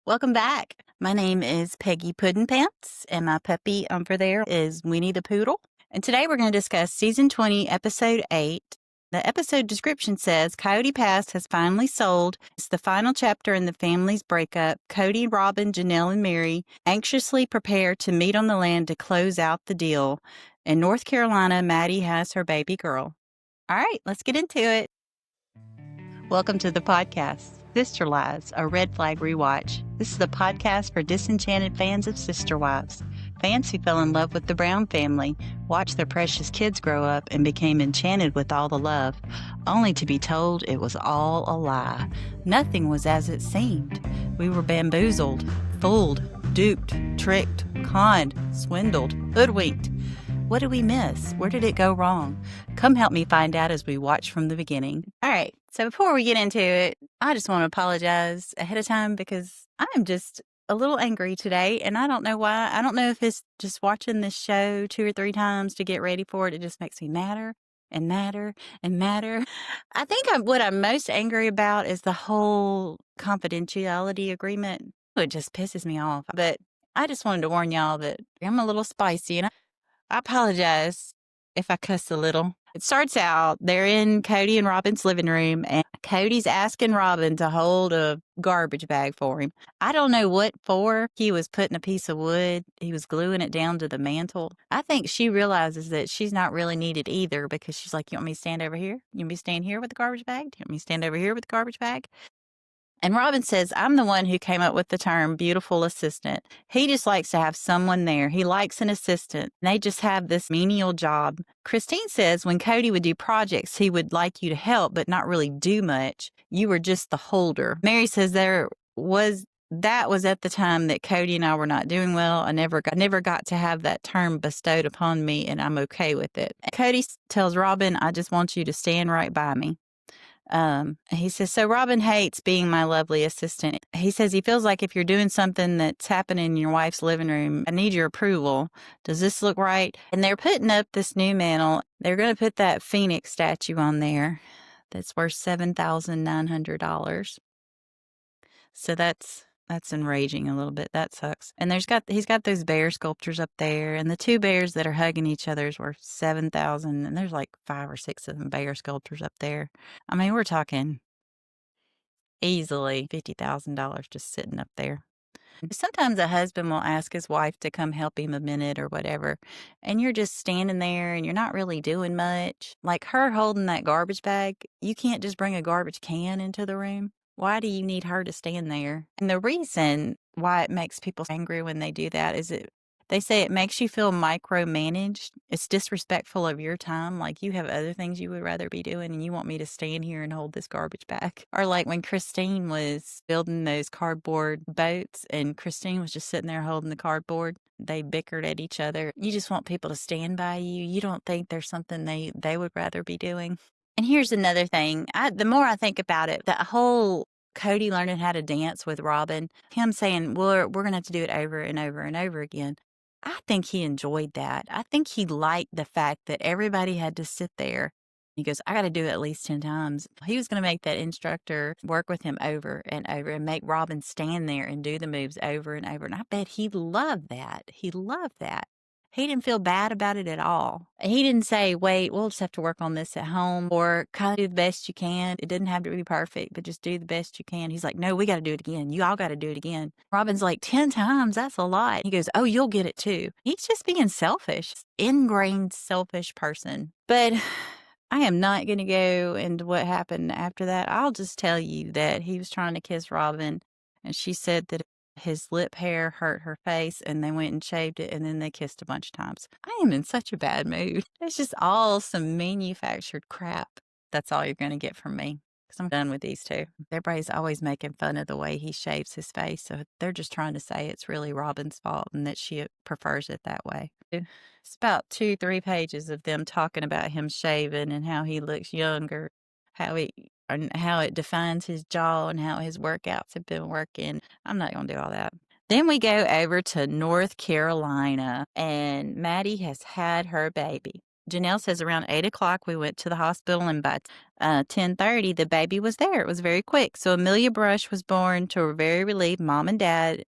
Welcome back. My name is Peggy Puddin'Pants, and my puppy over there is Winnie the Poodle. And today we're going to discuss Season 20, Episode 8. The episode description says, Kody Pass has finally sold. It's the final chapter in the family's breakup. Kody, Robyn, Janelle, and Meri anxiously prepare to meet on the land to close out the deal. In North Carolina, Maddie has her baby girl. All right, let's get into it. Welcome to the podcast, Sister Lives, a red flag rewatch. This is the podcast for disenchanted fans of Sister Wives, fans who fell in love with the Brown family, watched their precious kids grow up, and became enchanted with all the love, only to be told it was all a lie. Nothing was as it seemed. We were bamboozled, fooled, duped, tricked, conned, swindled, hoodwinked. What did we miss? Where did it go wrong? Come help me find out as we watch from the beginning. All right, so before we get into it, I just want to apologize ahead of time because I'm just a little angry today, and I don't know why. I don't know if it's just watching this show 2 or 3 times to get ready for it. It just makes me madder and madder and madder. I think what I'm most angry about is the whole confidentiality agreement. It just pisses me off. But I just wanted to warn y'all that I'm a little spicy, and I apologize if I cuss a little. It starts out, they're in Kody and Robyn's living room, and Kody's asking Robyn to hold a garbage bag for him. I don't know what for. He was putting a piece of wood. He was gluing it down to the mantle. I think she realizes that she's not really needed either because she's like, you want me to stand over here? You want me to stand here with the garbage bag? Do you want me to stand over here with the garbage bag? And Robyn says, I'm the one who came up with the term beautiful assistant. He just likes to have someone there. He likes an assistant. They just have this menial job. Christine says when Kody would do projects, he would like you to help, but not really do much. You were just the holder. Meri says that was at the time that Kody and I were not doing well. I never got to have that term bestowed upon me, and I'm okay with it. Kody tells Robyn, I just want you to stand right by me. He says, so Robyn hates being my lovely assistant. He says he feels like if you're doing something that's happening in your wife's living room, I need your approval. Does this look right? And they're putting up this new mantle. They're going to put that Phoenix statue on there that's worth $7,900. So that's enraging a little bit. That sucks. And he's got those bear sculptures up there, and the 2 bears that are hugging each other is worth $7,000, and there's like 5 or 6 of them bear sculptures up there. I mean, we're talking easily $50,000 just sitting up there. Sometimes a husband will ask his wife to come help him a minute or whatever, and you're just standing there and you're not really doing much. Like her holding that garbage bag, you can't just bring a garbage can into the room. Why do you need her to stand there? And the reason why it makes people angry when they do that is they say it makes you feel micromanaged. It's disrespectful of your time. Like you have other things you would rather be doing and you want me to stand here and hold this garbage bag. Or like when Christine was building those cardboard boats and Christine was just sitting there holding the cardboard. They bickered at each other. You just want people to stand by you. You don't think there's something they would rather be doing. And here's another thing. The more I think about it, that whole Kody learning how to dance with Robyn, him saying, well, we're going to have to do it over and over and over again. I think he enjoyed that. I think he liked the fact that everybody had to sit there. He goes, I got to do it at least 10 times. He was going to make that instructor work with him over and over and make Robyn stand there and do the moves over and over. And I bet he loved that. He loved that. He didn't feel bad about it at all. He didn't say, wait, we'll just have to work on this at home or kind of do the best you can. It didn't have to be perfect, but just do the best you can. He's like, no, we got to do it again. You all got to do it again. Robyn's like, 10 times, that's a lot. He goes, oh, you'll get it too. He's just being selfish, ingrained selfish person. But I am not going to go into what happened after that. I'll just tell you that he was trying to kiss Robyn, and she said that his lip hair hurt her face, and they went and shaved it, and then they kissed a bunch of times. I am in such a bad mood. It's just all some manufactured crap. That's all you're going to get from me, because I'm done with these two. Everybody's always making fun of the way he shaves his face, so they're just trying to say it's really Robyn's fault and that she prefers it that way. It's about 2-3 pages of them talking about him shaving and how he looks younger, and how it defines his jaw and how his workouts have been working. I'm not going to do all that. Then we go over to North Carolina, and Maddie has had her baby. Janelle says around 8 o'clock we went to the hospital, and by 10:30 the baby was there. It was very quick. So Amelia Brush was born to a very relieved mom and dad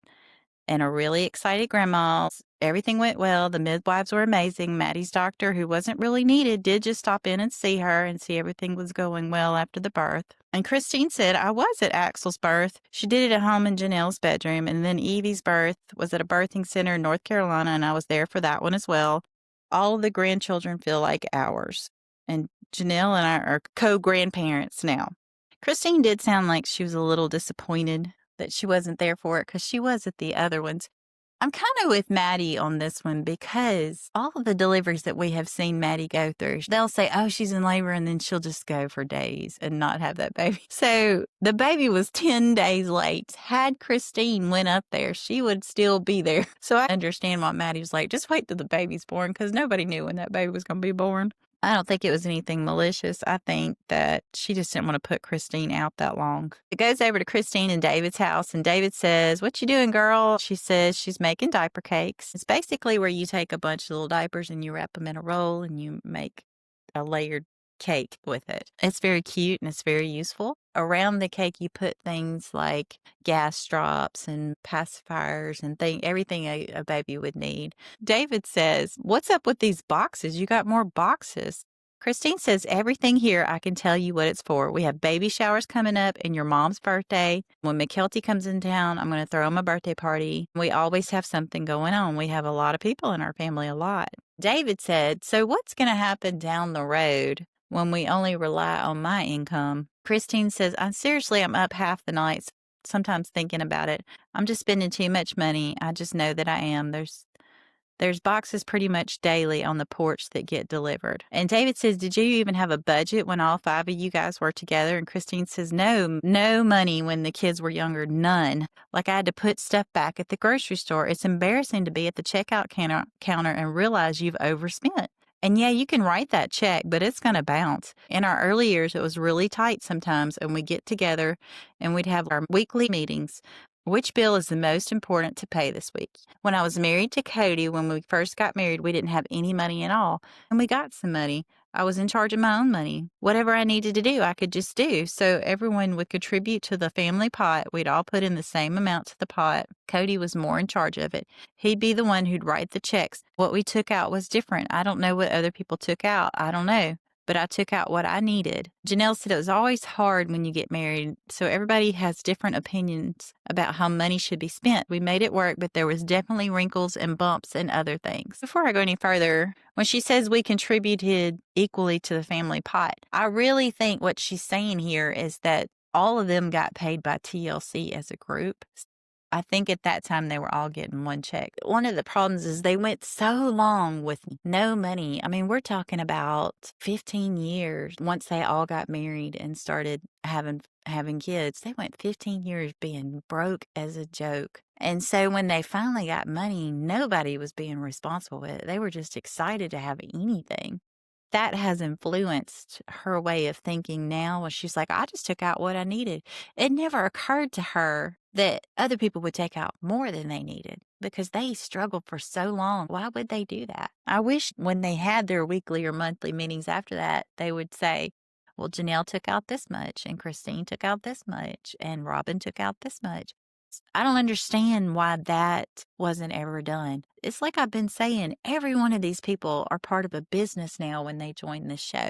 and a really excited grandma. Everything went well. The midwives were amazing. Maddie's doctor, who wasn't really needed, did just stop in and see her and see everything was going well after the birth. And Christine said, I was at Axel's birth. She did it at home in Janelle's bedroom. And then Evie's birth was at a birthing center in North Carolina, and I was there for that one as well. All of the grandchildren feel like ours. And Janelle and I are co-grandparents now. Christine did sound like she was a little disappointed that she wasn't there for it because she was at the other ones. I'm kind of with Maddie on this one because all of the deliveries that we have seen Maddie go through, they'll say, oh, she's in labor, and then she'll just go for days and not have that baby. So the baby was 10 days late. Had Christine went up there, she would still be there. So I understand why Maddie was like, just wait till the baby's born, because nobody knew when that baby was going to be born. I don't think it was anything malicious. I think that she just didn't want to put Christine out that long. It goes over to Christine and David's house, and David says, what you doing, girl? She says she's making diaper cakes. It's basically where you take a bunch of little diapers and you wrap them in a roll and you make a layered cake with it. It's very cute and it's very useful. Around the cake, you put things like gas drops and pacifiers and everything a baby would need. David says, what's up with these boxes? You got more boxes. Christine says, everything here, I can tell you what it's for. We have baby showers coming up and your mom's birthday. When McKelty comes in town, I'm going to throw him a birthday party. We always have something going on. We have a lot of people in our family, a lot. David said, so what's going to happen down the road when we only rely on my income? Christine says, I'm up half the nights, sometimes thinking about it. I'm just spending too much money. I just know that I am. There's boxes pretty much daily on the porch that get delivered. And David says, did you even have a budget when all 5 of you guys were together? And Christine says, no money when the kids were younger, none. Like I had to put stuff back at the grocery store. It's embarrassing to be at the checkout counter and realize you've overspent. And yeah, you can write that check, but it's going to bounce. In our early years, it was really tight sometimes, and we'd get together and we'd have our weekly meetings. Which bill is the most important to pay this week? When I was married to Kody, when we first got married, we didn't have any money at all. And we got some money. I was in charge of my own money. Whatever I needed to do, I could just do. So everyone would contribute to the family pot. We'd all put in the same amount to the pot. Kody was more in charge of it. He'd be the one who'd write the checks. What we took out was different. I don't know what other people took out. I don't know. But I took out what I needed. Janelle said it was always hard when you get married, so everybody has different opinions about how money should be spent. We made it work, but there was definitely wrinkles and bumps and other things. Before I go any further, when she says we contributed equally to the family pot, I really think what she's saying here is that all of them got paid by TLC as a group. I think at that time they were all getting one check. One of the problems is they went so long with no money. I mean, we're talking about 15 years. Once they all got married and started having kids, they went 15 years being broke as a joke. And so when they finally got money, nobody was being responsible with it. They were just excited to have anything. That has influenced her way of thinking now. When she's like, I just took out what I needed. It never occurred to her that other people would take out more than they needed because they struggled for so long. Why would they do that? I wish when they had their weekly or monthly meetings after that, they would say, well, Janelle took out this much and Christine took out this much and Robyn took out this much. I don't understand why that wasn't ever done. It's like I've been saying, every one of these people are part of a business now when they join this show.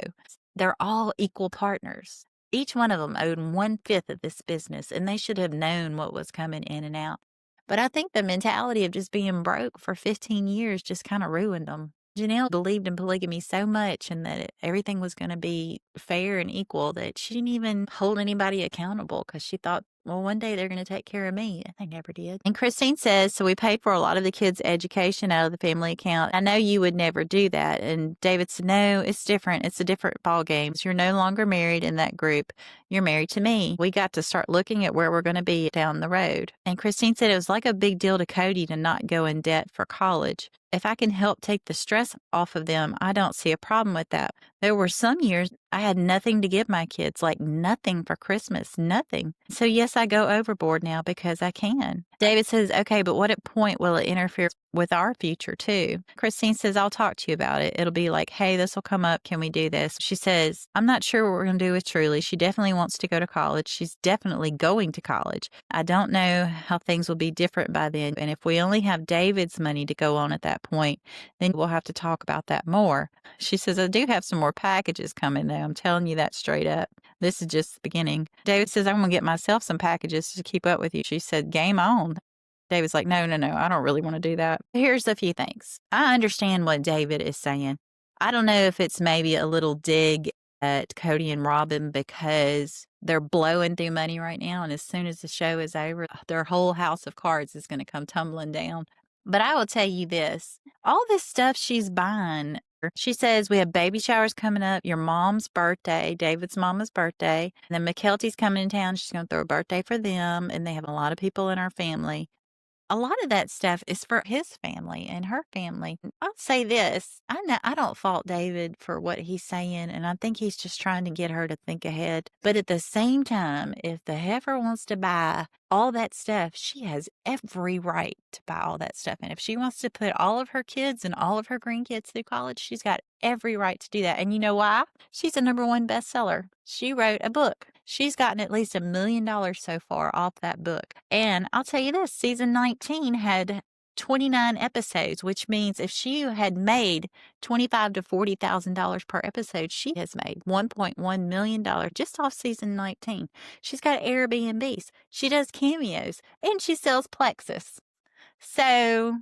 They're all equal partners. Each one of them owned 1/5 of this business, and they should have known what was coming in and out. But I think the mentality of just being broke for 15 years just kind of ruined them. Janelle believed in polygamy so much and that everything was going to be fair and equal that she didn't even hold anybody accountable because she thought, well, one day they're going to take care of me. And they never did. And Christine says, so we paid for a lot of the kids' education out of the family account. I know you would never do that. And David said, no, it's different. It's a different ball game. You're no longer married in that group. You're married to me. We got to start looking at where we're going to be down the road. And Christine said it was like a big deal to Kody to not go in debt for college. If I can help take the stress off of them, I don't see a problem with that. There were some years I had nothing to give my kids, like nothing for Christmas, nothing. So yes, I go overboard now because I can. David says, okay, but what point will it interfere with our future too? Christine says, I'll talk to you about it. It'll be like, hey, this will come up. Can we do this? She says, I'm not sure what we're going to do with Truly. She definitely wants to go to college. She's definitely going to college. I don't know how things will be different by then. And if we only have David's money to go on at that point, then we'll have to talk about that more. She says, I do have some more packages coming though. I'm telling you that straight up. This is just the beginning. David says, I'm going to get myself some packages to keep up with you. She said, game on. David's like, no, I don't really want to do that. Here's a few things. I understand what David is saying. I don't know if it's maybe a little dig at Kody and Robyn because they're blowing through money right now. And as soon as the show is over, their whole house of cards is going to come tumbling down. But I will tell you this, all this stuff she's buying, she says, we have baby showers coming up, your mom's birthday, David's mama's birthday, and then McKelty's coming in town. She's going to throw a birthday for them, and they have a lot of people in our family. A lot of that stuff is for his family and her family. I'll say this. I don't fault David for what he's saying, and I think he's just trying to get her to think ahead. But at the same time, if the heifer wants to buy all that stuff, she has every right to buy all that stuff. And if she wants to put all of her kids and all of her grandkids through college, she's got every right to do that. And you know why? She's a #1 bestseller. She wrote a book. She's gotten at least $1 million so far off that book. And I'll tell you this, season 19 had 29 episodes, which means if she had made $25,000 to $40,000 per episode, she has made $1.1 million just off season 19. She's got Airbnbs. She does cameos and she sells Plexus. So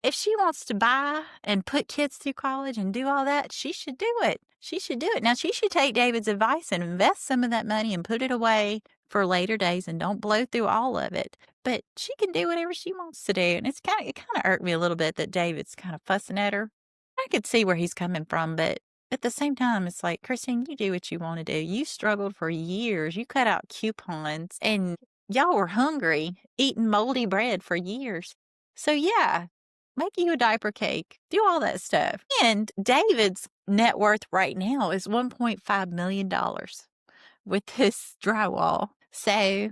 if she wants to buy and put kids through college and do all that, she should do it. She should do it. Now, she should take David's advice and invest some of that money and put it away for later days and don't blow through all of it. But she can do whatever she wants to do. And it kind of irked me a little bit that David's kind of fussing at her. I could see where he's coming from, but at the same time, it's like, Christine, you do what you want to do. You struggled for years. You cut out coupons and y'all were hungry, eating moldy bread for years. So yeah, make you a diaper cake, do all that stuff. And David's net worth right now is $1.5 million with this drywall. So,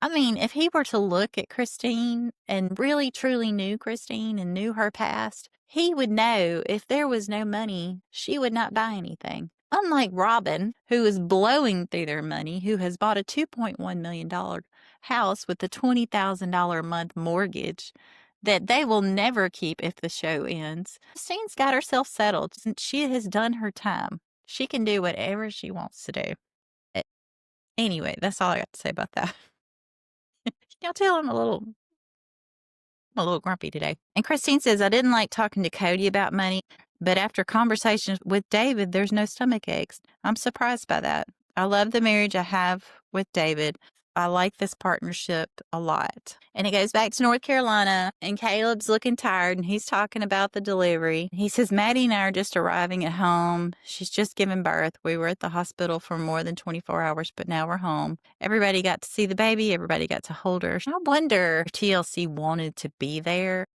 I mean, if he were to look at Christine and really truly knew Christine and knew her past, he would know if there was no money, she would not buy anything. Unlike Robyn, who is blowing through their money, who has bought a $2.1 million house with a $20,000 a month mortgage that they will never keep if the show ends. Christine's got herself settled. She has done her time. She can do whatever she wants to do. Anyway, that's all I got to say about that. Y'all tell I'm a little grumpy today. And Christine says, I didn't like talking to Kody about money, but after conversations with David, there's no stomach aches. I'm surprised by that. I love the marriage I have with David. I like this partnership a lot. And it goes back to North Carolina, and Caleb's looking tired, and he's talking about the delivery. He says, Maddie and I are just arriving at home. She's just given birth. We were at the hospital for more than 24 hours, but now we're home. Everybody got to see the baby. Everybody got to hold her. I wonder if TLC wanted to be there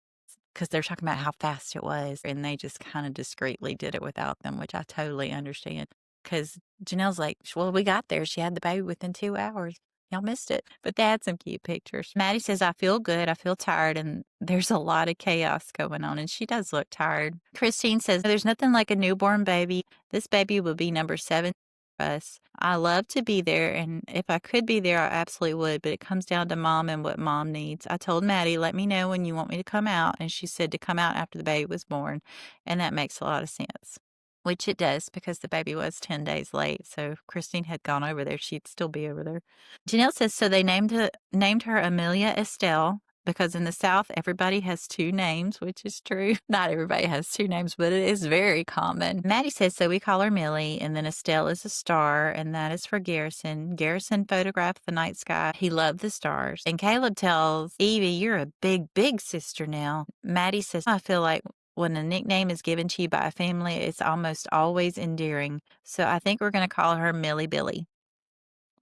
because they're talking about how fast it was, and they just kind of discreetly did it without them, which I totally understand. Because Janelle's like, well, we got there. She had the baby within 2 hours. Y'all missed it. But they had some cute pictures. Maddie says, I feel good. I feel tired. And there's a lot of chaos going on. And she does look tired. Christine says, there's nothing like a newborn baby. This baby will be number 7 for us. I love to be there. And if I could be there, I absolutely would. But it comes down to mom and what mom needs. I told Maddie, let me know when you want me to come out. And she said to come out after the baby was born. And that makes a lot of sense. Which it does because the baby was 10 days late. So if Christine had gone over there, she'd still be over there. Janelle says, so they named her Amelia Estelle because in the South, everybody has 2 names, which is true. Not everybody has 2 names, but it is very common. Maddie says, so we call her Millie, and then Estelle is a star, and that is for Garrison. Garrison photographed the night sky. He loved the stars. And Caleb tells Evie, you're a big sister now. Maddie says, I feel like when a nickname is given to you by a family, it's almost always endearing. So I think we're going to call her Millie Billy.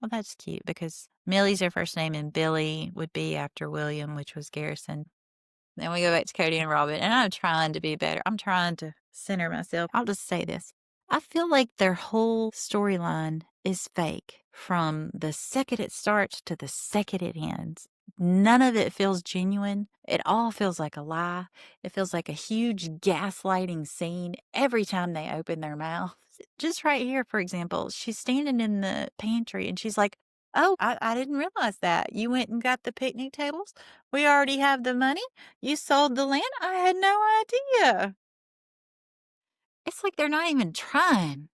Well, that's cute because Millie's her first name and Billy would be after William, which was Garrison. Then we go back to Kody and Robyn, and I'm trying to be better. I'm trying to center myself. I'll just say this. I feel like their whole storyline is fake from the second it starts to the second it ends. None of it feels genuine. It all feels like a lie. It feels like a huge gaslighting scene every time they open their mouths. Just right here, for example, she's standing in the pantry and she's like, "Oh, I didn't realize that. You went and got the picnic tables? We already have the money? You sold the land? I had no idea." It's like they're not even trying.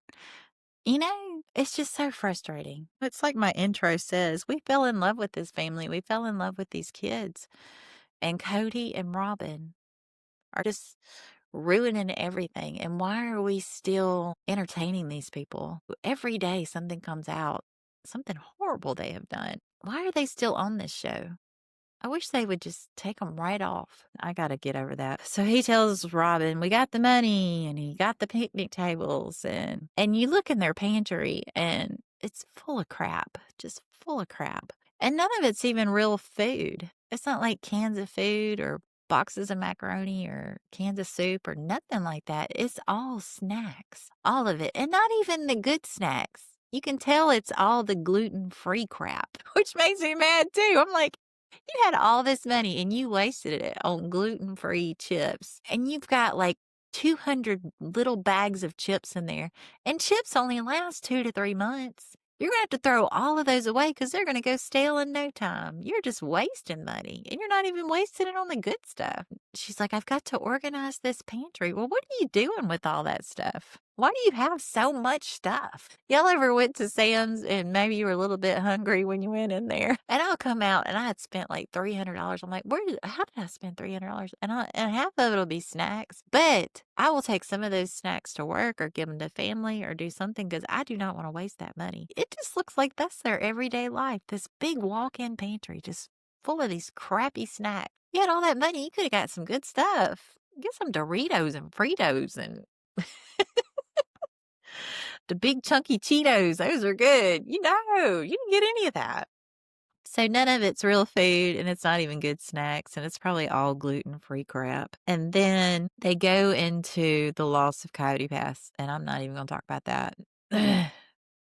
It's just so frustrating. It's like my intro says, we fell in love with this family. We fell in love with these kids. And Kody and Robyn are just ruining everything. And why are we still entertaining these people? Every day something comes out, something horrible they have done. Why are they still on this show? I wish they would just take them right off. I got to get over that. So he tells Robyn, we got the money and he got the picnic tables. And you look in their pantry and it's full of crap, just full of crap. And none of it's even real food. It's not like cans of food or boxes of macaroni or cans of soup or nothing like that. It's all snacks, all of it. And not even the good snacks. You can tell it's all the gluten-free crap, which makes me mad too. I'm like, you had all this money and you wasted it on gluten-free chips. And you've got like 200 little bags of chips in there. And chips only last 2 to 3 months. You're going to have to throw all of those away because they're going to go stale in no time. You're just wasting money. And you're not even wasting it on the good stuff. She's like, I've got to organize this pantry. Well, what are you doing with all that stuff? Why do you have so much stuff? Y'all ever went to Sam's and maybe you were a little bit hungry when you went in there? And I'll come out and I had spent like $300. I'm like, how did I spend $300? And half of it'll be snacks. But I will take some of those snacks to work or give them to family or do something because I do not want to waste that money. It just looks like that's their everyday life. This big walk-in pantry just full of these crappy snacks. You had all that money, you could have got some good stuff. Get some Doritos and Fritos and the big chunky Cheetos. Those are good. You didn't get any of that. So none of it's real food and it's not even good snacks and it's probably all gluten-free crap. And then they go into the loss of Kody Pass and I'm not even going to talk about that.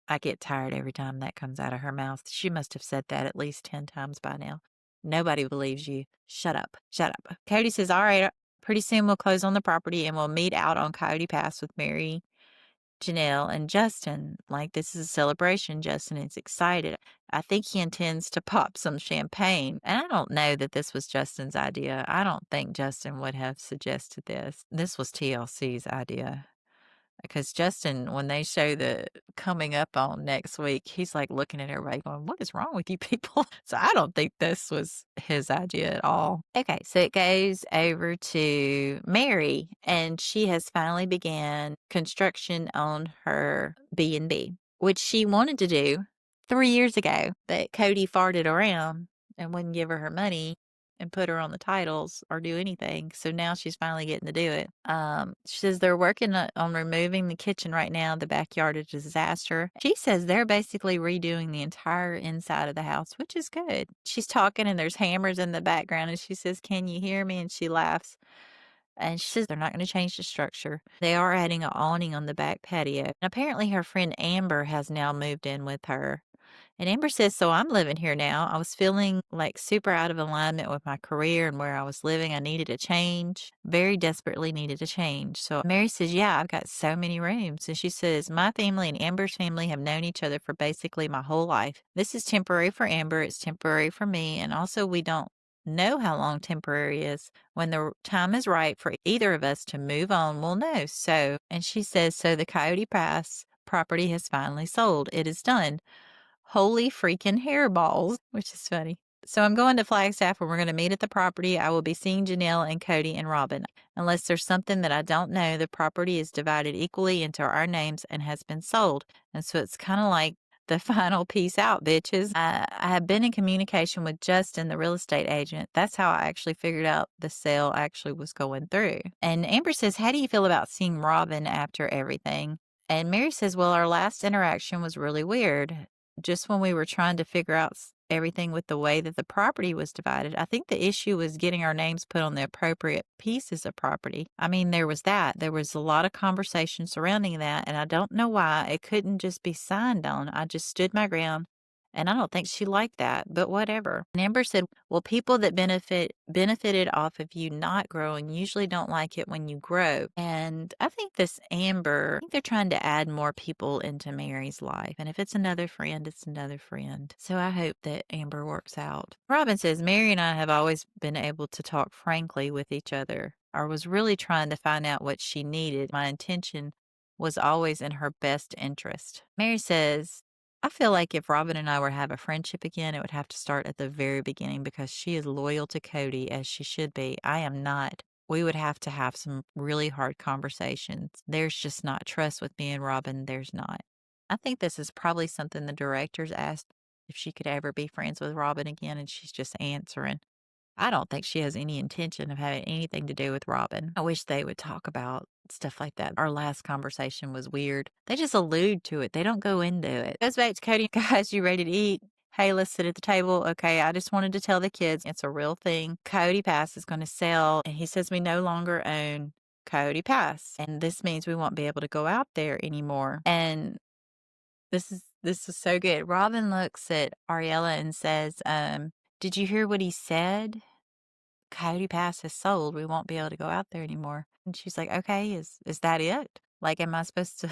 I get tired every time that comes out of her mouth. She must have said that at least 10 times by now. Nobody believes you. Shut up. Shut up. Kody says, all right, pretty soon we'll close on the property and we'll meet out on Coyote Pass with Meri, Janelle, and Justin. Like this is a celebration. Justin is excited. I think he intends to pop some champagne. And I don't know that this was Justin's idea. I don't think Justin would have suggested this. This was TLC's idea. Because Justin, when they show the coming up on next week, he's like looking at everybody going, what is wrong with you people? So I don't think this was his idea at all. Okay, so it goes over to Meri, and she has finally began construction on her B&B, which she wanted to do 3 years ago, but Kody farted around and wouldn't give her money and put her on the titles or do anything. So now she's finally getting to do it. She says they're working on removing the kitchen right now. The backyard is a disaster. She says they're basically redoing the entire inside of the house, which is good. She's talking and there's hammers in the background and she says, can you hear me? And she laughs. And she says they're not going to change the structure. They are adding an awning on the back patio. And apparently her friend Amber has now moved in with her. And Amber says, so I'm living here now. I was feeling like super out of alignment with my career and where I was living. I needed a change, very desperately needed a change. So Meri says, yeah, I've got so many rooms. And she says, my family and Amber's family have known each other for basically my whole life. This is temporary for Amber. It's temporary for me. And also we don't know how long temporary is. When the time is right for either of us to move on, we'll know. So, and she says, so the Coyote Pass property has finally sold. It is done. Holy freaking hairballs, which is funny. So I'm going to Flagstaff where we're going to meet at the property. I will be seeing Janelle and Kody and Robyn. Unless there's something that I don't know, the property is divided equally into our names and has been sold. And so it's kind of like the final peace out, bitches. I have been in communication with Justin, the real estate agent. That's how I actually figured out the sale actually was going through. And Amber says, how do you feel about seeing Robyn after everything? And Meri says, well, our last interaction was really weird. Just when we were trying to figure out everything with the way that the property was divided. I think the issue was getting our names put on the appropriate pieces of property. I mean, there was that. There was a lot of conversation surrounding that, and I don't know why it couldn't just be signed on. I just stood my ground. And I don't think she liked that, but whatever. And Amber said, well, people that benefited off of you not growing usually don't like it when you grow. And I think I think they're trying to add more people into Meri's life. And if it's another friend, it's another friend. So I hope that Amber works out. Robyn says, Meri and I have always been able to talk frankly with each other. I was really trying to find out what she needed. My intention was always in her best interest. Meri says, I feel like if Robyn and I were to have a friendship again, it would have to start at the very beginning because she is loyal to Kody as she should be. I am not. We would have to have some really hard conversations. There's just not trust with me and Robyn. There's not. I think this is probably something the directors asked if she could ever be friends with Robyn again, and she's just answering. I don't think she has any intention of having anything to do with Robyn. I wish they would talk about stuff like that. Our last conversation was weird. They just allude to it. They don't go into it. Goes back to Kody. Guys, you ready to eat? Hey, let's sit at the table. Okay, I just wanted to tell the kids it's a real thing. Kody Pass is going to sell, and he says we no longer own Kody Pass. And this means we won't be able to go out there anymore. And this is so good. Robyn looks at Ariella and says, did you hear what he said? Kody Pass is sold. We won't be able to go out there anymore. And she's like, okay, is that it? Like, am I supposed to?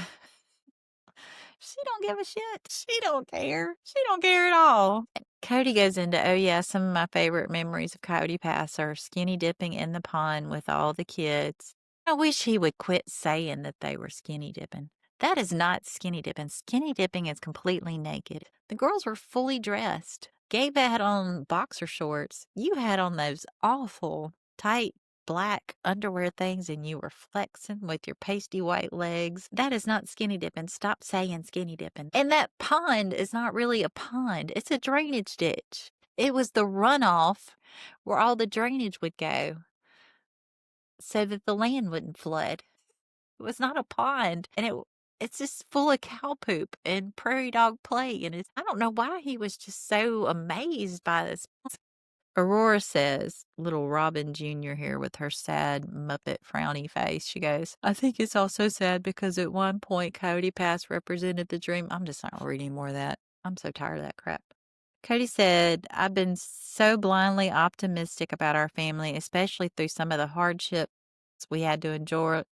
She don't give a shit. She don't care. She don't care at all. Kody goes into, oh yeah, some of my favorite memories of Kody Pass are skinny dipping in the pond with all the kids. I wish he would quit saying that they were skinny dipping. That is not skinny dipping. Skinny dipping is completely naked. The girls were fully dressed. Gabe had on boxer shorts. You had on those awful tight black underwear things and you were flexing with your pasty white legs. That is not skinny dipping. Stop saying skinny dipping. And that pond is not really a pond. It's a drainage ditch. It was the runoff where all the drainage would go so that the land wouldn't flood. It was not a pond. And it's just full of cow poop and prairie dog play. And I don't know why he was just so amazed by this. Aurora says, little Robyn Jr. here with her sad Muppet frowny face. She goes, I think it's also sad because at one point Kody Pass represented the dream. I'm just not reading more of that. I'm so tired of that crap. Kody said, I've been so blindly optimistic about our family, especially through some of the hardships we had to endure,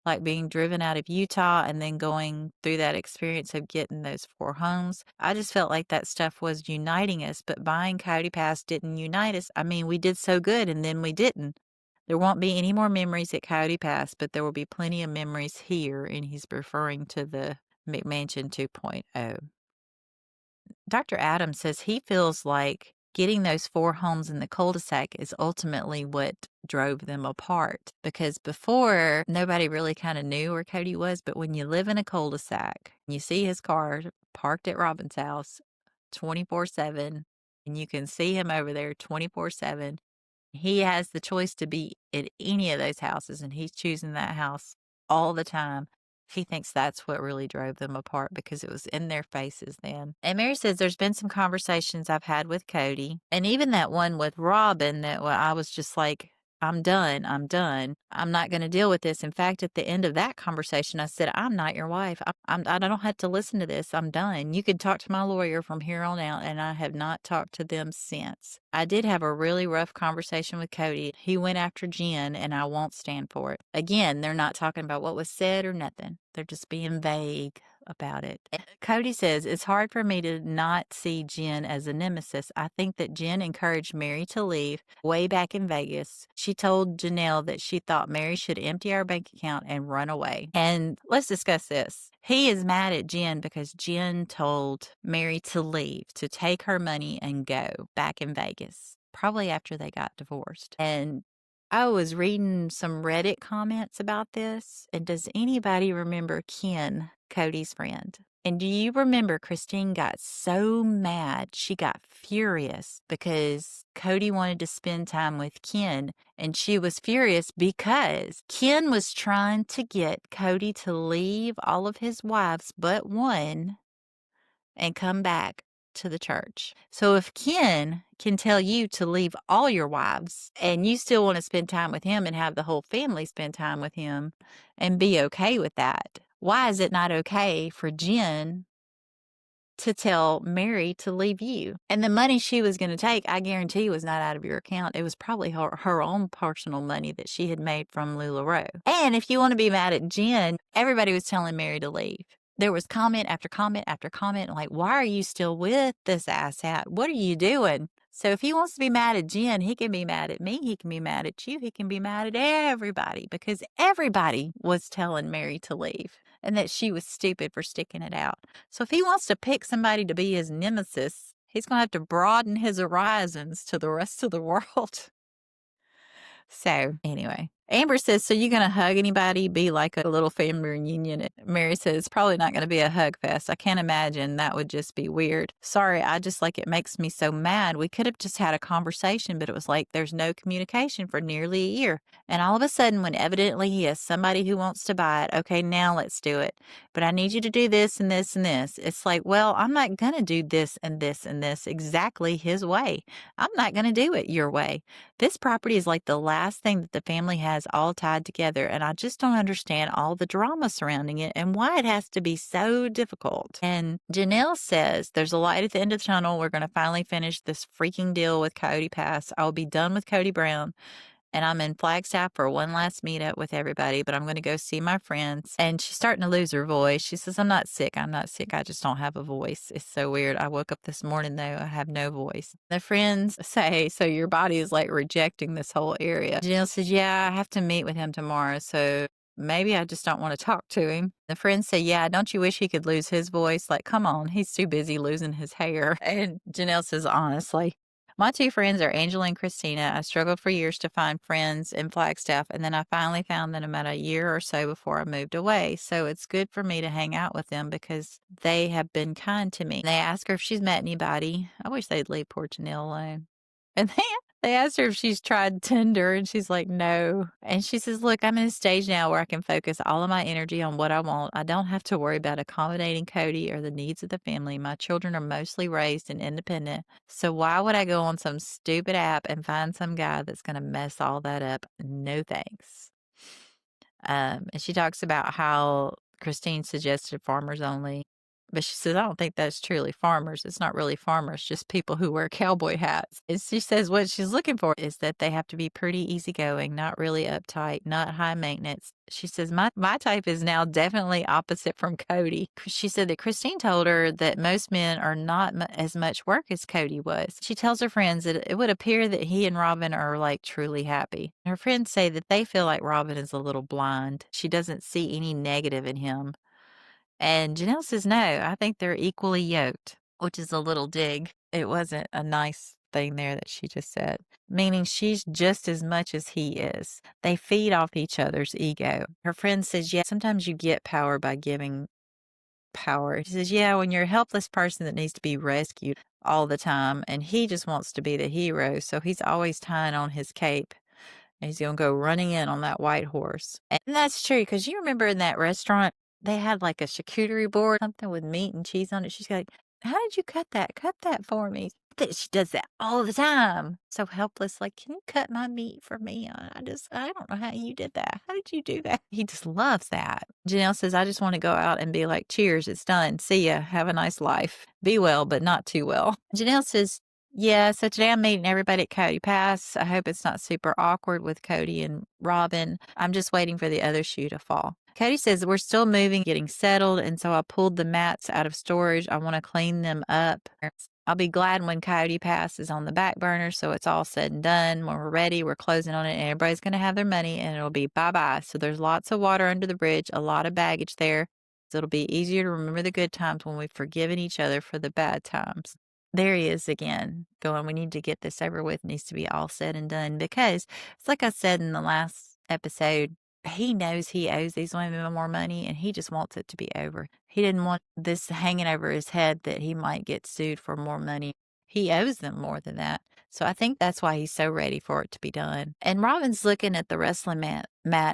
like being driven out of Utah and then going through that experience of getting those 4 homes. I just felt like that stuff was uniting us, but buying Kody Pass didn't unite us. I mean, we did so good and then we didn't. There won't be any more memories at Kody Pass, but there will be plenty of memories here, and he's referring to the McMansion 2.0. Dr. Adams says he feels like getting those 4 homes in the cul-de-sac is ultimately what drove them apart. Because before, nobody really kind of knew where Kody was. But when you live in a cul-de-sac, you see his car parked at Robyn's house 24/7, and you can see him over there 24/7. He has the choice to be at any of those houses, and he's choosing that house all the time. He thinks that's what really drove them apart because it was in their faces then. And Meri says there's been some conversations I've had with Kody, and even that one with Robyn that I was just like, I'm done. I'm done. I'm not going to deal with this. In fact, at the end of that conversation, I said, I'm not your wife. I don't have to listen to this. I'm done. You can talk to my lawyer from here on out, and I have not talked to them since. I did have a really rough conversation with Kody. He went after Jen, and I won't stand for it. Again, they're not talking about what was said or nothing. They're just being vague about it. Kody says, it's hard for me to not see Jen as a nemesis. I think that Jen encouraged Meri to leave way back in Vegas. She told Janelle that she thought Meri should empty our bank account and run away. And let's discuss this. He is mad at Jen because Jen told Meri to leave, to take her money and go back in Vegas, probably after they got divorced. And I was reading some Reddit comments about this. And does anybody remember Ken, Kody's friend? And do you remember Christine got so mad? She got furious because Kody wanted to spend time with Ken. And she was furious because Ken was trying to get Kody to leave all of his wives but one and come back to the church. So if Ken can tell you to leave all your wives and you still want to spend time with him and have the whole family spend time with him and be okay with that, why is it not okay for Jen to tell Meri to leave you? And the money she was going to take, I guarantee, was not out of your account. It was probably her own personal money that she had made from LuLaRoe. And if you want to be mad at Jen, everybody was telling Meri to leave. There was comment after comment after comment, like, why are you still with this asshat? What are you doing? So if he wants to be mad at Jen, he can be mad at me. He can be mad at you. He can be mad at everybody, because everybody was telling Meri to leave and that she was stupid for sticking it out. So if he wants to pick somebody to be his nemesis, he's going to have to broaden his horizons to the rest of the world. So anyway, Amber says, so you going to hug anybody, be like a little family reunion? Meri says, it's probably not going to be a hug fest. I can't imagine. That would just be weird. Sorry, I just like, it makes me so mad. We could have just had a conversation, but it was like there's no communication for nearly a year. And all of a sudden, when evidently he has somebody who wants to buy it, okay, now let's do it. But I need you to do this and this and this. It's like, well, I'm not going to do this and this and this exactly his way. I'm not going to do it your way. This property is like the last thing that the family has all tied together, and I just don't understand all the drama surrounding it and why it has to be so difficult. And Janelle says, there's a light at the end of the tunnel. We're going to finally finish this freaking deal with Kody Pass. I'll be done with Kody Brown, and I'm in Flagstaff for one last meetup with everybody, but I'm going to go see my friends. And she's starting to lose her voice. She says, I'm not sick. I'm not sick. I just don't have a voice. It's so weird. I woke up this morning, though. I have no voice. The friends say, so your body is like rejecting this whole area. Janelle says, yeah, I have to meet with him tomorrow, so maybe I just don't want to talk to him. The friends say, yeah, don't you wish he could lose his voice? Like, come on, he's too busy losing his hair. And Janelle says, honestly, my two friends are Angela and Christina. I struggled for years to find friends in Flagstaff, and then I finally found them about a year or so before I moved away. So it's good for me to hang out with them because they have been kind to me. They ask her if she's met anybody. I wish they'd leave poor Janelle alone. And they asked her if she's tried Tinder, and she's like, no. And she says, look, I'm in a stage now where I can focus all of my energy on what I want. I don't have to worry about accommodating Kody or the needs of the family. My children are mostly raised and independent. So why would I go on some stupid app and find some guy that's going to mess all that up? No thanks. And she talks about how Christine suggested farmers only. But she says, I don't think that's truly farmers. It's not really farmers, just people who wear cowboy hats. And she says what she's looking for is that they have to be pretty easygoing, not really uptight, not high maintenance. She says, my type is now definitely opposite from Kody. She said that Christine told her that most men are not as much work as Kody was. She tells her friends that it would appear that he and Robyn are like truly happy. Her friends say that they feel like Robyn is a little blind. She doesn't see any negative in him. And Janelle says, no, I think they're equally yoked, which is a little dig. It wasn't a nice thing there that she just said, meaning she's just as much as he is. They feed off each other's ego. Her friend says, yeah, sometimes you get power by giving power. She says, yeah, when you're a helpless person that needs to be rescued all the time, and he just wants to be the hero, so he's always tying on his cape. And he's going to go running in on that white horse. And that's true, because you remember in that restaurant, they had like a charcuterie board, something with meat and cheese on it. She's like, how did you cut that? Cut that for me. She does that all the time. So helpless, like, can you cut my meat for me? I don't know how you did that. How did you do that? He just loves that. Janelle says, I just want to go out and be like, cheers, it's done. See ya. Have a nice life. Be well, but not too well. Janelle says, yeah, so today I'm meeting everybody at Kody Pass. I hope it's not super awkward with Kody and Robyn. I'm just waiting for the other shoe to fall. Kody says we're still moving, getting settled, and so I pulled the mats out of storage. I want to clean them up. I'll be glad when Kody Pass is on the back burner, so it's all said and done. When we're ready, we're closing on it, and everybody's going to have their money, and it'll be bye-bye. So there's lots of water under the bridge, a lot of baggage there. So it'll be easier to remember the good times when we've forgiven each other for the bad times. There he is again, going, we need to get this over with. It needs to be all said and done, because it's like I said in the last episode, he knows he owes these women more money, and he just wants it to be over. He didn't want this hanging over his head that he might get sued for more money. He owes them more than that. So I think that's why he's so ready for it to be done. And Robyn's looking at the wrestling mat,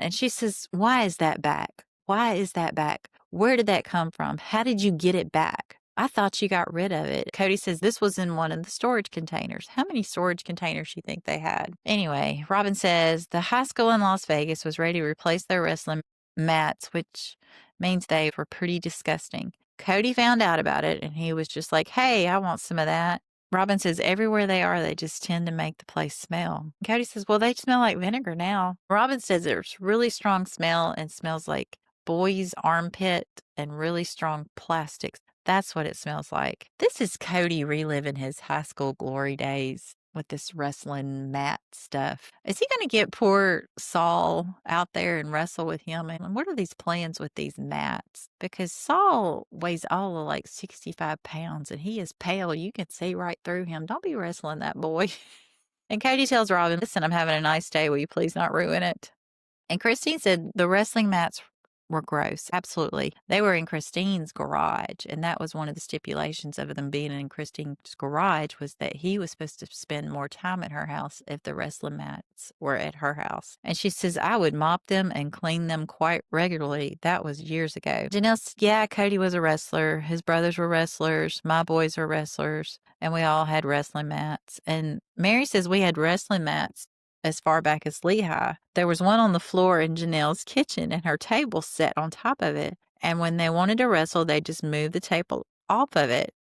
and she says, why is that back? Why is that back? Where did that come from? How did you get it back? I thought you got rid of it. Kody says this was in one of the storage containers. How many storage containers you think they had? Anyway, Robyn says the high school in Las Vegas was ready to replace their wrestling mats, which means they were pretty disgusting. Kody found out about it and he was just like, hey, I want some of that. Robyn says everywhere they are, they just tend to make the place smell. Kody says, well, they smell like vinegar now. Robyn says there's really strong smell and smells like boy's armpit and really strong plastics. That's what it smells like. This is Kody reliving his high school glory days with this wrestling mat stuff. Is he going to get poor Saul out there and wrestle with him? And what are these plans with these mats? Because Saul weighs all of like 65 pounds and he is pale. You can see right through him. Don't be wrestling that boy. And Kody tells Robyn, listen, I'm having a nice day. Will you please not ruin it? And Christine said the wrestling mats were gross. Absolutely. They were in Christine's garage. And that was one of the stipulations of them being in Christine's garage was that he was supposed to spend more time at her house if the wrestling mats were at her house. And she says, I would mop them and clean them quite regularly. That was years ago. Janelle said, yeah, Kody was a wrestler. His brothers were wrestlers. My boys were wrestlers. And we all had wrestling mats. And Meri says we had wrestling mats as far back as Lehigh. There was one on the floor in Janelle's kitchen and her table set on top of it. And when they wanted to wrestle, they just moved the table off of it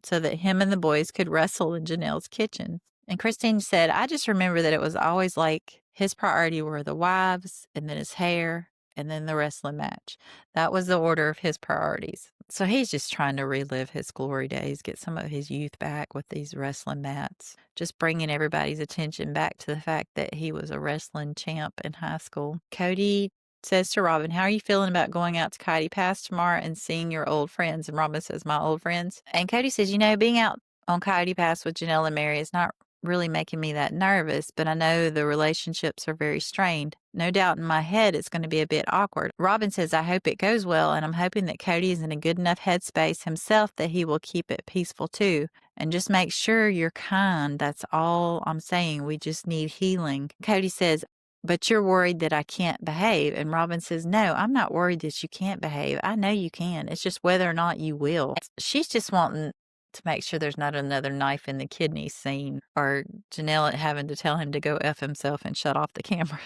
so that him and the boys could wrestle in Janelle's kitchen. And Christine said, I just remember that it was always like his priority were the wives and then his hair and then the wrestling match. That was the order of his priorities. So he's just trying to relive his glory days, get some of his youth back with these wrestling mats, just bringing everybody's attention back to the fact that he was a wrestling champ in high school. Kody says to Robyn, how are you feeling about going out to Kody Pass tomorrow and seeing your old friends? And Robyn says, my old friends. And Kody says, being out on Kody Pass with Janelle and Meri is not really making me that nervous, but I know the relationships are very strained. No doubt in my head it's going to be a bit awkward. Robyn says, I hope it goes well, and I'm hoping that Kody is in a good enough headspace himself that he will keep it peaceful too. And just make sure you're kind. That's all I'm saying. We just need healing. Kody says, but you're worried that I can't behave. And Robyn says, no, I'm not worried that you can't behave. I know you can. It's just whether or not you will. She's just wanting to make sure there's not another knife in the kidney scene or Janelle having to tell him to go F himself and shut off the camera.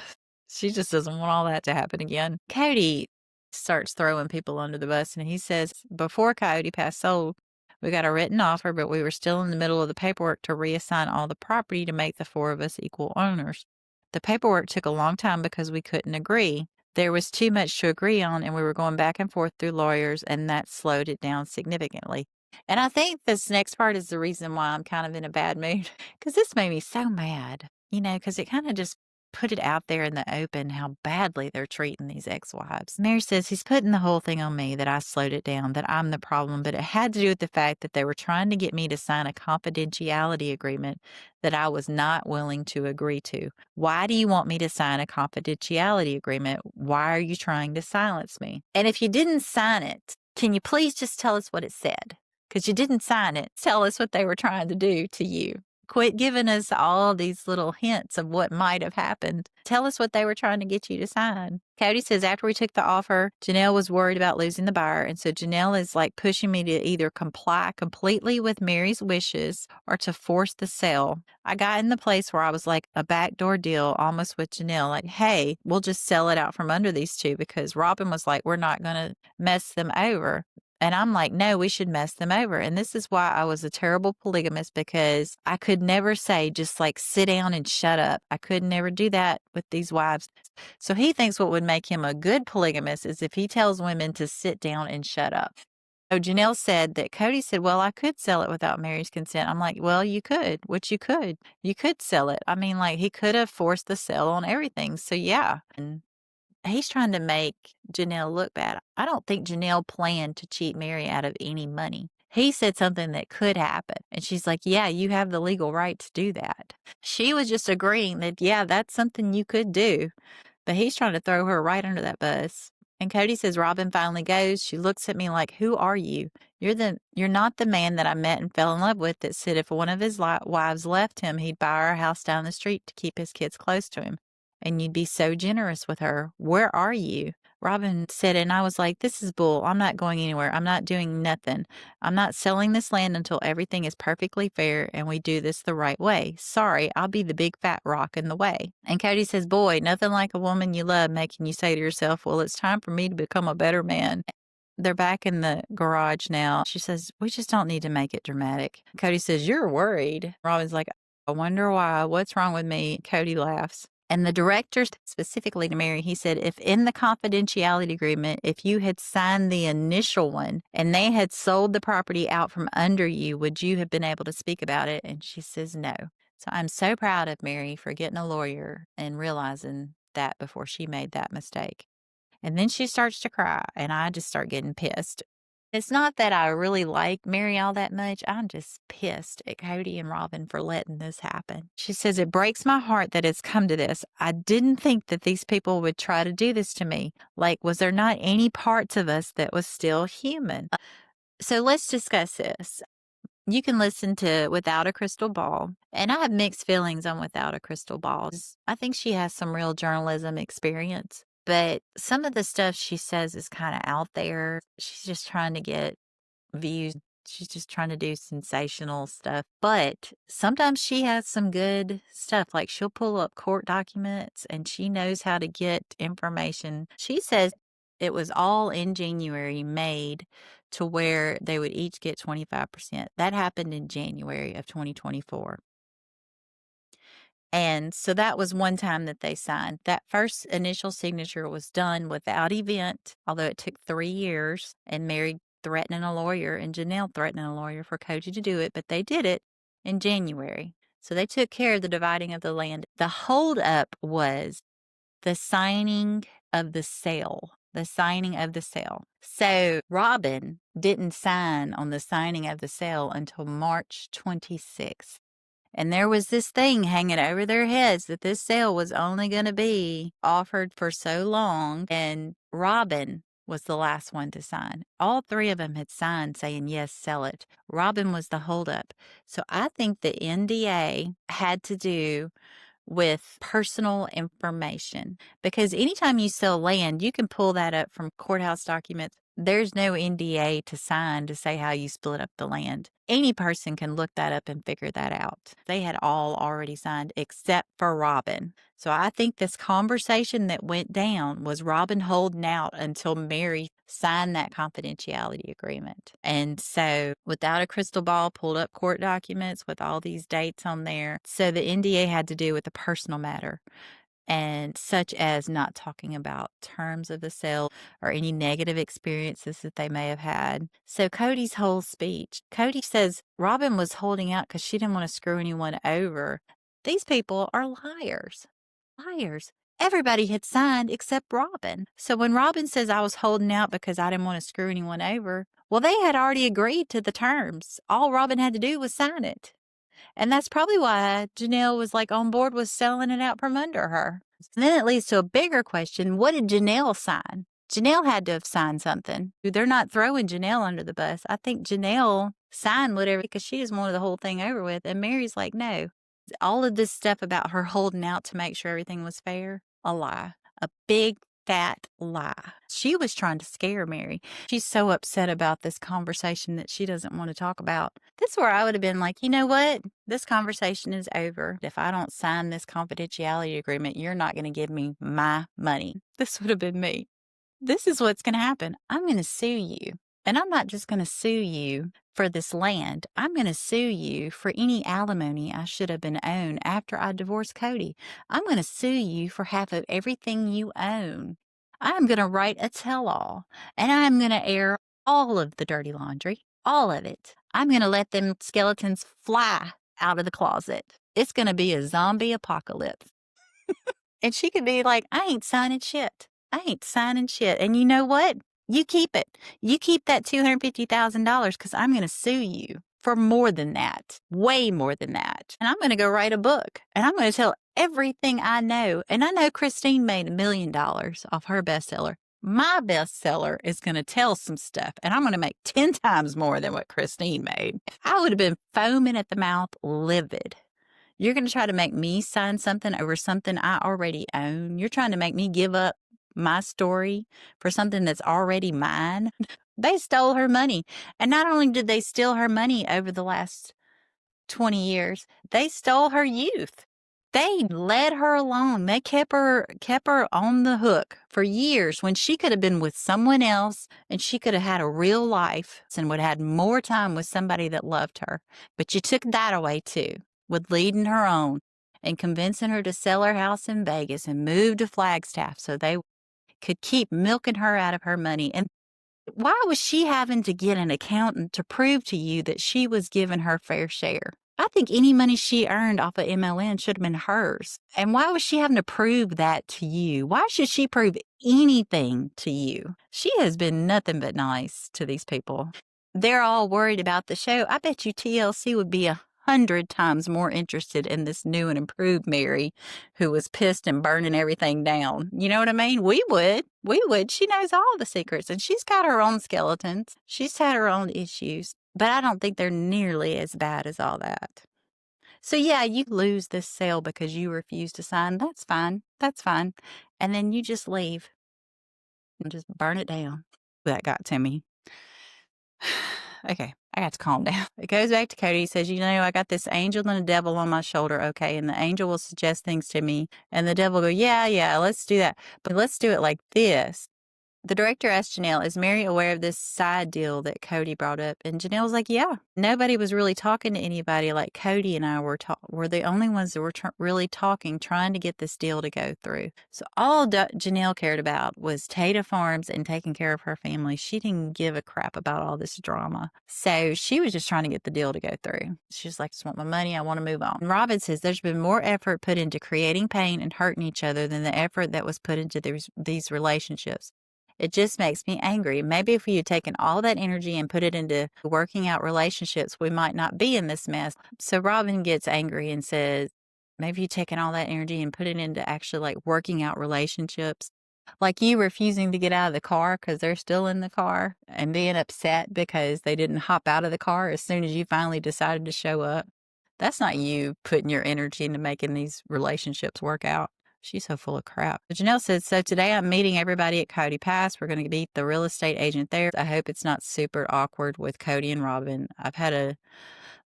She just doesn't want all that to happen again. Kody starts throwing people under the bus and he says, before Kody Pass sold, we got a written offer, but we were still in the middle of the paperwork to reassign all the property to make the four of us equal owners. The paperwork took a long time because we couldn't agree. There was too much to agree on and we were going back and forth through lawyers and that slowed it down significantly. And I think this next part is the reason why I'm kind of in a bad mood because this made me so mad, because it kind of just put it out there in the open how badly they're treating these ex-wives. Meri says he's putting the whole thing on me, that I slowed it down, that I'm the problem, but it had to do with the fact that they were trying to get me to sign a confidentiality agreement that I was not willing to agree to. Why do you want me to sign a confidentiality agreement? Why are you trying to silence me? And if you didn't sign it, can you please just tell us what it said? Because you didn't sign it. Tell us what they were trying to do to you. Quit giving us all these little hints of what might have happened. Tell us what they were trying to get you to sign. Kody says after we took the offer, Janelle was worried about losing the buyer. And so Janelle is like pushing me to either comply completely with Meri's wishes or to force the sale. I got in the place where I was like a backdoor deal almost with Janelle. Like, hey, we'll just sell it out from under these two because Robyn was like, we're not going to mess them over. And I'm like, no, we should mess them over. And this is why I was a terrible polygamist because I could never say just like sit down and shut up. I could never do that with these wives. So he thinks what would make him a good polygamist is if he tells women to sit down and shut up. So Janelle said that Kody said, well, I could sell it without Meri's consent. I'm like, well, you could, which you could. You could sell it. I mean, like he could have forced the sale on everything. So yeah. And he's trying to make Janelle look bad. I don't think Janelle planned to cheat Meri out of any money. He said something that could happen. And she's like, yeah, you have the legal right to do that. She was just agreeing that, yeah, that's something you could do. But he's trying to throw her right under that bus. And Kody says Robyn finally goes. She looks at me like, who are you? You're not the man that I met and fell in love with that said if one of his wives left him, he'd buy our house down the street to keep his kids close to him. And you'd be so generous with her. Where are you? Robyn said, and I was like, this is bull. I'm not going anywhere. I'm not doing nothing. I'm not selling this land until everything is perfectly fair and we do this the right way. Sorry, I'll be the big fat rock in the way. And Kody says, boy, nothing like a woman you love making you say to yourself, well, it's time for me to become a better man. They're back in the garage now. She says, we just don't need to make it dramatic. Kody says, you're worried. Robyn's like, I wonder why. What's wrong with me? Kody laughs. And the director, specifically to Meri, he said, if in the confidentiality agreement, if you had signed the initial one and they had sold the property out from under you, would you have been able to speak about it? And she says, no. So I'm so proud of Meri for getting a lawyer and realizing that before she made that mistake. And then she starts to cry, and I just start getting pissed. It's not that I really like Meri all that much. I'm just pissed at Kody and Robyn for letting this happen. She says, it breaks my heart that it's come to this. I didn't think that these people would try to do this to me. Like, was there not any parts of us that was still human? So let's discuss this. You can listen to Without a Crystal Ball. And I have mixed feelings on Without a Crystal Ball. I think she has some real journalism experience. But some of the stuff she says is kind of out there. She's just trying to get views. She's just trying to do sensational stuff. But sometimes she has some good stuff. Like she'll pull up court documents and she knows how to get information. She says it was all in January made to where they would each get 25%. That happened in January of 2024. And so that was one time that they signed. That first initial signature was done without event, although it took 3 years, and Meri threatening a lawyer and Janelle threatening a lawyer for Kody to do it, but they did it in January. So they took care of the dividing of the land. The holdup was the signing of the sale. The signing of the sale. So Robyn didn't sign on the signing of the sale until March 26th. And there was this thing hanging over their heads that this sale was only going to be offered for so long. And Robyn was the last one to sign. All 3 of them had signed saying, yes, sell it. Robyn was the holdup. So I think the NDA had to do with personal information, because anytime you sell land, you can pull that up from courthouse documents. There's no NDA to sign to say how you split up the land. Any person can look that up and figure that out. They had all already signed except for Robyn. So I think this conversation that went down was Robyn holding out until Meri signed that confidentiality agreement. And so Without a Crystal Ball pulled up court documents with all these dates on there. So the NDA had to do with a personal matter, and such as not talking about terms of the sale or any negative experiences that they may have had. So Kody's whole speech, Kody says Robyn was holding out because she didn't want to screw anyone over. These people are liars. Liars. Everybody had signed except Robyn. So when Robyn says I was holding out because I didn't want to screw anyone over, well, they had already agreed to the terms. All Robyn had to do was sign it. And that's probably why Janelle was like on board with selling it out from under her. And then it leads to a bigger question. What did Janelle sign? Janelle had to have signed something. They're not throwing Janelle under the bus. I think Janelle signed whatever because she just wanted the whole thing over with. And Meri's like, no. All of this stuff about her holding out to make sure everything was fair, a lie. A big fat lie. She was trying to scare Meri. She's so upset about this conversation that she doesn't want to talk about. This is where I would have been like, you know what? This conversation is over. If I don't sign this confidentiality agreement, you're not going to give me my money. This would have been me. This is what's going to happen. I'm going to sue you. And I'm not just going to sue you for this land. I'm going to sue you for any alimony I should have been owed after I divorced Kody. I'm going to sue you for half of everything you own. I'm going to write a tell-all, and I'm going to air all of the dirty laundry, all of it. I'm going to let them skeletons fly out of the closet. It's going to be a zombie apocalypse. And she could be like, I ain't signing shit. I ain't signing shit. And you know what? You keep it. You keep that $250,000 because I'm going to sue you for more than that, way more than that. And I'm going to go write a book and I'm going to tell everything I know. And I know Christine made $1 million off her bestseller. My bestseller is going to tell some stuff and I'm going to make 10 times more than what Christine made. I would have been foaming at the mouth, livid. You're going to try to make me sign something over something I already own. You're trying to make me give up my story for something that's already mine. They stole her money. And not only did they steal her money over the last 20 years, they stole her youth. They led her along. They kept her on the hook for years when she could have been with someone else and she could have had a real life and would have had more time with somebody that loved her. But you took that away too, with leading her on and convincing her to sell her house in Vegas and move to Flagstaff so they could keep milking her out of her money. And why was she having to get an accountant to prove to you that she was giving her fair share? I think any money she earned off of MLN should have been hers. And why was she having to prove that to you? Why should she prove anything to you? She has been nothing but nice to these people. They're all worried about the show. I bet you TLC would be 100 times more interested in this new and improved Meri, who was pissed and burning everything down. You know what I mean? We would. She knows all the secrets, and she's got her own skeletons. She's had her own issues, but I don't think they're nearly as bad as all that. So yeah, you lose this sale because you refuse to sign. That's fine. And then you just leave and just burn it down. That got to me. Okay, I got to calm down. It goes back to Kody. He says, I got this angel and a devil on my shoulder, okay? And the angel will suggest things to me, and the devil will go, yeah, let's do that. But let's do it like this. The director asked Janelle, is Meri aware of this side deal that Kody brought up? And Janelle was like, yeah. Nobody was really talking to anybody like Kody and I were the only ones that were really talking, trying to get this deal to go through. So all Janelle cared about was Tata Farms and taking care of her family. She didn't give a crap about all this drama. So she was just trying to get the deal to go through. She's like, I just want my money. I want to move on. And Robyn says there's been more effort put into creating pain and hurting each other than the effort that was put into these relationships. It just makes me angry. Maybe if we had taken all that energy and put it into working out relationships, we might not be in this mess. So Robyn gets angry and says, maybe you've taken all that energy and put it into actually like working out relationships. Like you refusing to get out of the car because they're still in the car and being upset because they didn't hop out of the car as soon as you finally decided to show up. That's not you putting your energy into making these relationships work out. She's so full of crap. Janelle said, so today I'm meeting everybody at Kody Pass. We're going to meet the real estate agent there. I hope it's not super awkward with Kody and Robyn. I've had a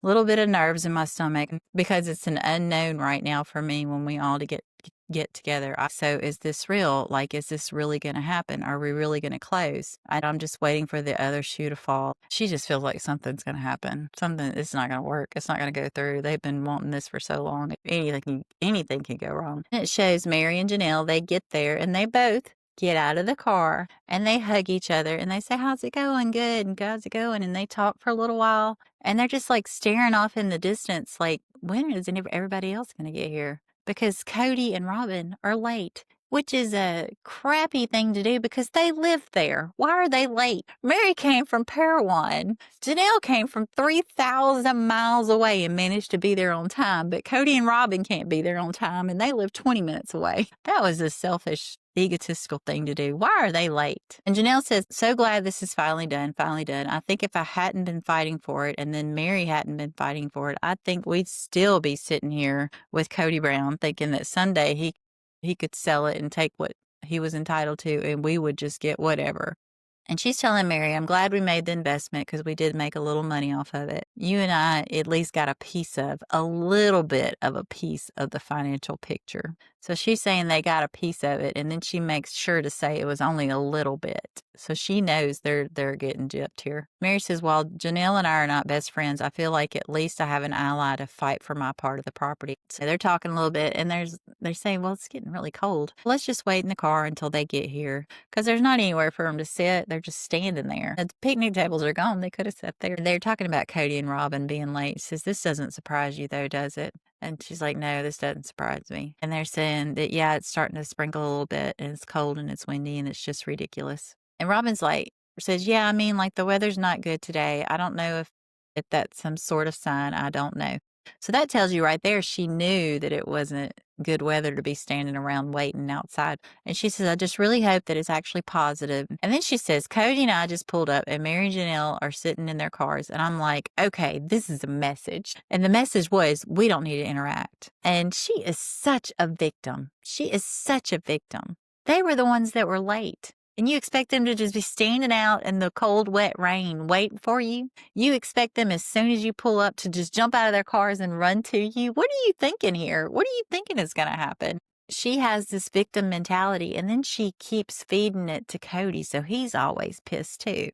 little bit of nerves in my stomach because it's an unknown right now for me when we all get together. So is this real? Like, is this really going to happen? Are we really going to close? I'm just waiting for the other shoe to fall. She just feels like something's going to happen. It's not going to work. It's not going to go through. They've been wanting this for so long. Anything can go wrong. And it shows Meri and Janelle, they get there and they both get out of the car and they hug each other and they say, how's it going? Good. And how's it going? And they talk for a little while and they're just like staring off in the distance. Like, when is everybody else going to get here? Because Kody and Robyn are late, which is a crappy thing to do because they live there. Why are they late? Meri came from Parowan. Janelle came from 3,000 miles away and managed to be there on time. But Kody and Robyn can't be there on time and they live 20 minutes away. That was a selfish, egotistical thing to do. Why are they late? And Janelle says, so glad this is finally done. I think if I hadn't been fighting for it and then Meri hadn't been fighting for it, I think we'd still be sitting here with Kody Brown thinking that someday he could sell it and take what he was entitled to and we would just get whatever. And she's telling Meri, I'm glad we made the investment because we did make a little money off of it. You and I at least got a little bit of a piece of the financial picture. So she's saying they got a piece of it, and then she makes sure to say it was only a little bit. So she knows they're getting gypped here. Meri says, while Janelle and I are not best friends, I feel like at least I have an ally to fight for my part of the property. So they're talking a little bit, and they're saying, well, it's getting really cold. Let's just wait in the car until they get here because there's not anywhere for them to sit. They're just standing there. The picnic tables are gone. They could have sat there. They're talking about Kody and Robyn being late. She says, this doesn't surprise you though, does it? And she's like, no, this doesn't surprise me. And they're saying that, yeah, it's starting to sprinkle a little bit and it's cold and it's windy and it's just ridiculous. And Robyn's like, says, yeah, I mean, like the weather's not good today. I don't know if that's some sort of sign. I don't know. So that tells you right there, she knew that it wasn't good weather to be standing around waiting outside. And she says, I just really hope that it's actually positive. And then she says, Kody and I just pulled up and Meri and Janelle are sitting in their cars. And I'm like, okay, this is a message. And the message was, we don't need to interact. And she is such a victim. They were the ones that were late. And you expect them to just be standing out in the cold, wet rain waiting for you? You expect them as soon as you pull up to just jump out of their cars and run to you? What are you thinking here? What are you thinking is going to happen? She has this victim mentality, and then she keeps feeding it to Kody, so he's always pissed too.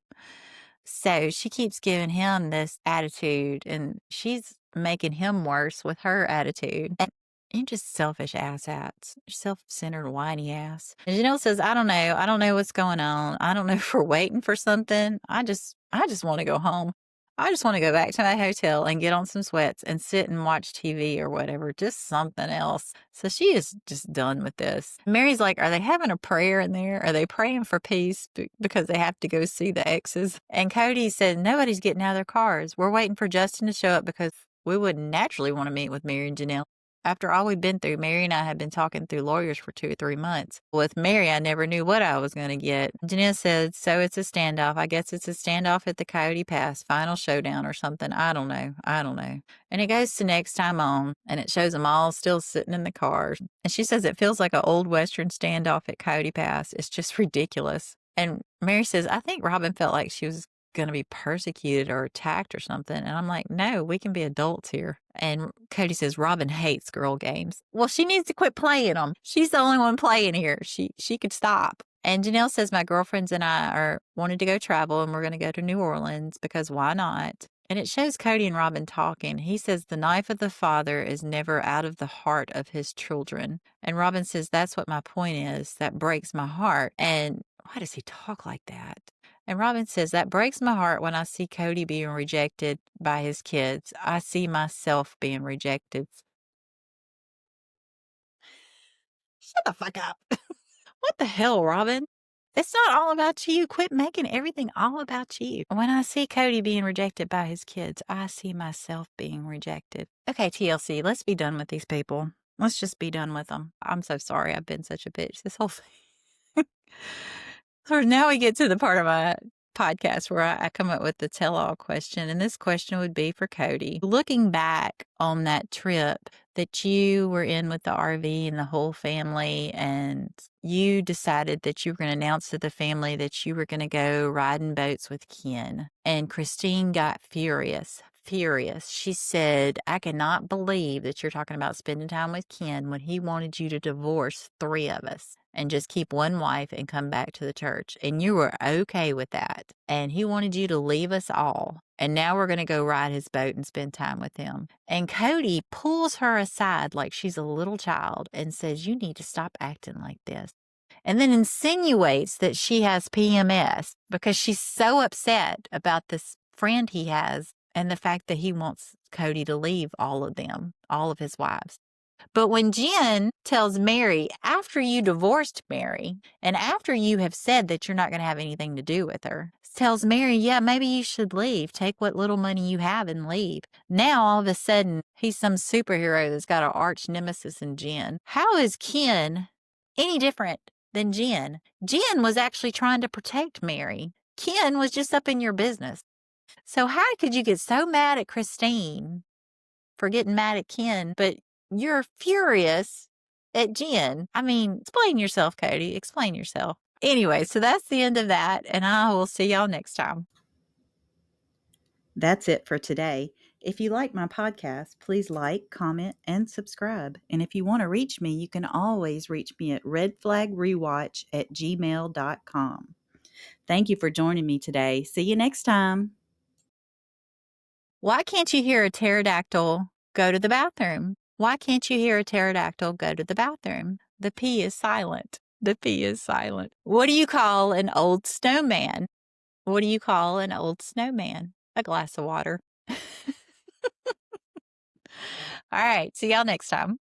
So she keeps giving him this attitude, and she's making him worse with her attitude. And you're just selfish asshats, self-centered whiny ass. And Janelle says, I don't know. I don't know what's going on. I don't know if we're waiting for something. I just want to go home. I just want to go back to my hotel and get on some sweats and sit and watch TV or whatever, just something else. So she is just done with this. Meri's like, are they having a prayer in there? Are they praying for peace because they have to go see the exes? And Kody said, nobody's getting out of their cars. We're waiting for Justin to show up because we wouldn't naturally want to meet with Meri and Janelle. After all we've been through, Meri and I have been talking through lawyers for 2 or 3 months. With Meri, I never knew what I was going to get. Janelle said, so it's a standoff. I guess it's a standoff at the Coyote Pass, final showdown or something. I don't know. And it goes to next time on, and it shows them all still sitting in the cars. And she says it feels like an old Western standoff at Coyote Pass. It's just ridiculous. And Meri says, I think Robyn felt like she was going to be persecuted or attacked or something. And I'm like, no, we can be adults here. And Kody says, Robyn hates girl games. Well, she needs to quit playing them. She's the only one playing here. She could stop. And Janelle says, my girlfriends and I are wanted to go travel, and we're going to go to New Orleans because why not? And it shows Kody and Robyn talking. He says, the knife of the father is never out of the heart of his children. And Robyn says, that's what my point is. That breaks my heart. And why does he talk like that? And Robyn says, that breaks my heart when I see Kody being rejected by his kids. I see myself being rejected. Shut the fuck up. What the hell, Robyn? It's not all about you. Quit making everything all about you. When I see Kody being rejected by his kids, I see myself being rejected. Okay, TLC, let's be done with these people. Let's just be done with them. I'm so sorry I've been such a bitch this whole thing. So now we get to the part of my podcast where I come up with the tell-all question. And this question would be for Kody. Looking back on that trip that you were in with the RV and the whole family, and you decided that you were going to announce to the family that you were going to go riding boats with Ken. And Christine got furious. She said, I cannot believe that you're talking about spending time with Ken when he wanted you to divorce 3 of us and just keep one wife and come back to the church. And you were okay with that. And he wanted you to leave us all. And now we're going to go ride his boat and spend time with him. And Kody pulls her aside like she's a little child and says, you need to stop acting like this. And then insinuates that she has PMS because she's so upset about this friend he has and the fact that he wants Kody to leave all of them, all of his wives. But when Jen tells Meri, after you divorced Meri, and after you have said that you're not going to have anything to do with her, tells Meri, yeah, maybe you should leave. Take what little money you have and leave. Now, all of a sudden, he's some superhero that's got an arch nemesis in Jen. How is Ken any different than Jen? Jen was actually trying to protect Meri. Ken was just up in your business. So how could you get so mad at Christine for getting mad at Ken, but you're furious at Jen? I mean, explain yourself, Kody. Explain yourself. Anyway, so that's the end of that, and I will see y'all next time. That's it for today. If you like my podcast, please like, comment, and subscribe. And if you want to reach me, you can always reach me at redflagrewatch@gmail.com. Thank you for joining me today. See you next time. Why can't you hear a pterodactyl go to the bathroom? Why can't you hear a pterodactyl go to the bathroom? The P is silent. The P is silent. What do you call an old snowman? What do you call an old snowman? A glass of water. All right. See y'all next time.